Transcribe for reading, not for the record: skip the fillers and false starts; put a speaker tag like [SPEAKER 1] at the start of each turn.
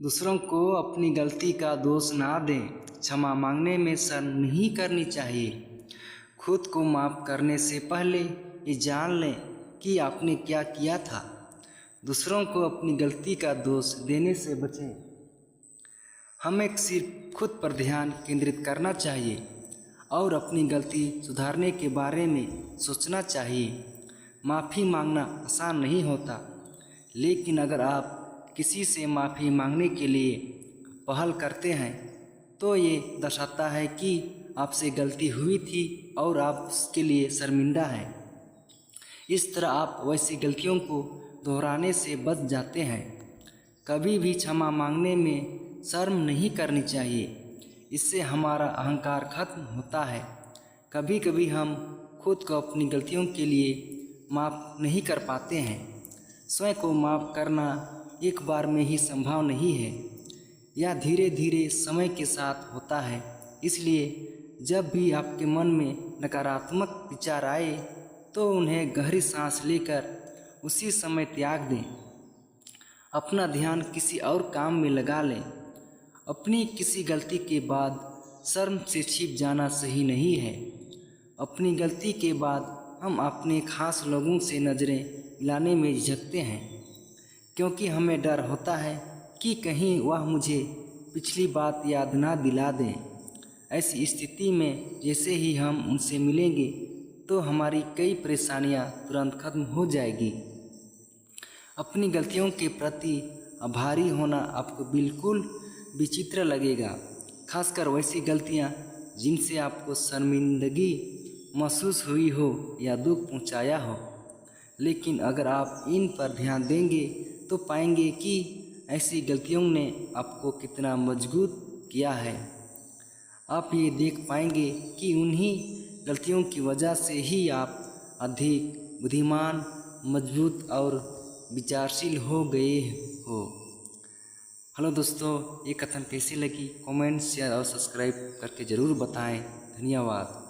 [SPEAKER 1] दूसरों को अपनी गलती का दोष ना दें। क्षमा मांगने में शर्म नहीं करनी चाहिए। खुद को माफ़ करने से पहले ये जान लें कि आपने क्या किया था। दूसरों को अपनी गलती का दोष देने से बचें। हमें सिर्फ खुद पर ध्यान केंद्रित करना चाहिए और अपनी गलती सुधारने के बारे में सोचना चाहिए। माफ़ी मांगना आसान नहीं होता, लेकिन अगर आप किसी से माफ़ी मांगने के लिए पहल करते हैं तो ये दर्शाता है कि आपसे गलती हुई थी और आप उसके लिए शर्मिंदा हैं। इस तरह आप वैसी गलतियों को दोहराने से बच जाते हैं। कभी भी क्षमा मांगने में शर्म नहीं करनी चाहिए। इससे हमारा अहंकार खत्म होता है। कभी कभी हम खुद को अपनी गलतियों के लिए माफ़ नहीं कर पाते हैं। स्वयं को माफ़ करना एक बार में ही संभव नहीं है, यह धीरे धीरे समय के साथ होता है। इसलिए जब भी आपके मन में नकारात्मक विचार आए तो उन्हें गहरी सांस लेकर उसी समय त्याग दें। अपना ध्यान किसी और काम में लगा लें। अपनी किसी गलती के बाद शर्म से छिप जाना सही नहीं है। अपनी गलती के बाद हम अपने खास लोगों से नज़रें मिलाने में झिझकते हैं, क्योंकि हमें डर होता है कि कहीं वह मुझे पिछली बात याद ना दिला दें। ऐसी स्थिति में जैसे ही हम उनसे मिलेंगे तो हमारी कई परेशानियां तुरंत खत्म हो जाएगी। अपनी गलतियों के प्रति आभारी होना आपको बिल्कुल विचित्र लगेगा, खासकर वैसी गलतियां जिनसे आपको शर्मिंदगी महसूस हुई हो या दुख पहुंचाया हो। लेकिन अगर आप इन पर ध्यान देंगे तो पाएंगे कि ऐसी गलतियों ने आपको कितना मजबूत किया है। आप ये देख पाएंगे कि उन्हीं गलतियों की वजह से ही आप अधिक बुद्धिमान, मजबूत और विचारशील हो गए हो। हेलो दोस्तों, ये कथन कैसी लगी? कमेंट, शेयर और सब्सक्राइब करके ज़रूर बताएं। धन्यवाद।